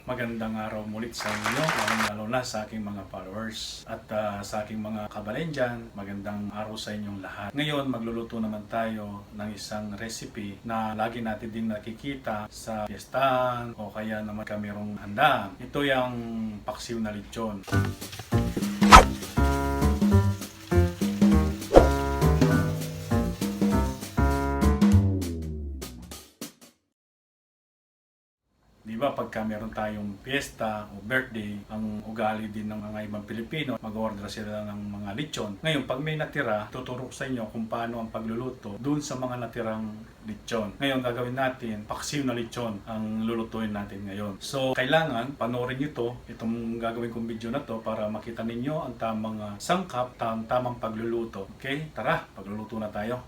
Magandang araw mulit sa inyo, lalo na sa aking mga followers at sa aking mga kabalen dyan. Magandang araw sa inyong lahat. Ngayon, magluluto naman tayo ng isang recipe na lagi natin din nakikita sa fiestahan o kaya naman kamerong handaan. Ito yung paksiw na lechon. Diba pagka meron tayong fiesta o birthday, ang ugali din ng mga ibang Pilipino, mag-order sila ng mga lechon. Ngayon, pag may natira, tuturo ko sa inyo kung paano ang pagluluto dun sa mga natirang lechon. Ngayon, gagawin natin, paksiw na lechon ang lulutuin natin ngayon. So, kailangan panoorin nyo itong gagawin kong video na to para makita ninyo ang tamang sangkap, tamang pagluluto. Okay? Tara, pagluluto na tayo.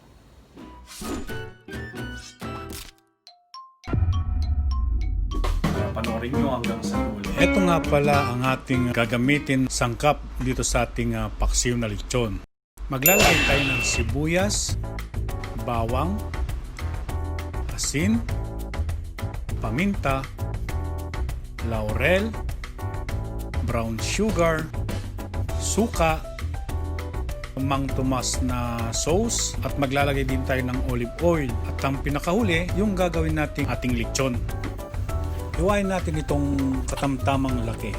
Panoorin nyo hanggang sa dulo. Ito nga pala ang ating gagamitin sangkap dito sa ating paksiw na lechon. Maglalagay tayo ng sibuyas, bawang, asin, paminta, laurel, brown sugar, suka, Mang Tomas na sauce, at maglalagay din tayo ng olive oil. At ang pinakahuli, yung gagawin nating ating lechon. Iwain natin itong katamtamang laki.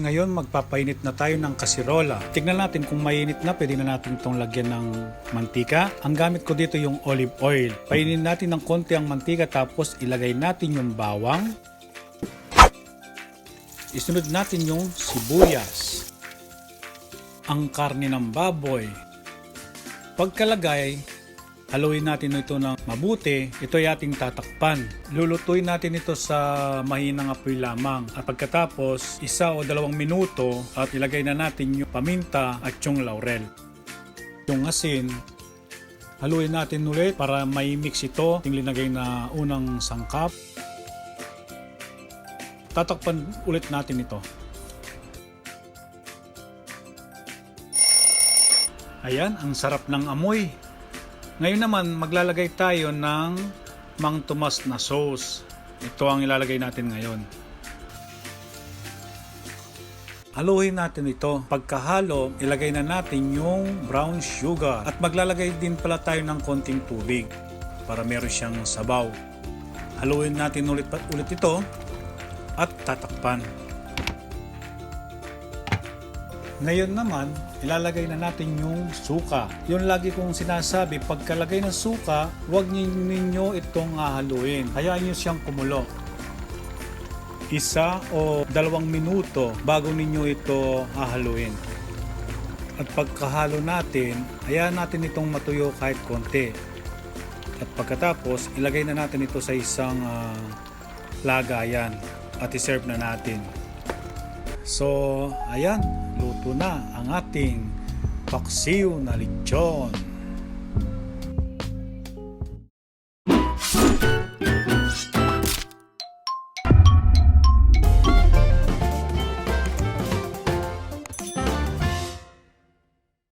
Ngayon magpapainit na tayo ng kasirola. Tignan natin kung mainit na, pwede na natin itong lagyan ng mantika. Ang gamit ko dito yung olive oil. Painin natin ng konti ang mantika, tapos ilagay natin yung bawang. Isunod natin yung sibuyas. Ang karne ng baboy. Pagkalagay, haluin natin ito ng mabuti. Ito ay ating tatakpan. Lulutuin natin ito sa mahinang apoy lamang. At pagkatapos, 1 o 2 minuto at ilagay na natin yung paminta at yung laurel. Yung asin, haluin natin ulit para may mix ito. Yung linagay na unang sangkap. Tatakpan ulit natin ito. Ayan, ang sarap ng amoy. Ngayon naman, maglalagay tayo ng Mang Tomas na sauce. Ito ang ilalagay natin ngayon. Haluin natin ito. Pagkahalo, ilagay na natin yung brown sugar. At maglalagay din pala tayo ng konting tubig para meron siyang sabaw. Haluin natin ulit ito at tatakpan. Ngayon naman, ilalagay na natin yung suka. Yung lagi kong sinasabi, pagkalagay ng suka, huwag ninyo itong hahaluin. Hayaan nyo siyang kumulo. 1 o 2 minuto bago ninyo ito hahaluin. At pagkahalo natin, hayaan natin itong matuyo kahit konti. At pagkatapos, ilagay na natin ito sa isang lagayan at iserve na natin. So, ayan, luto na ang ating paksiw na lechon.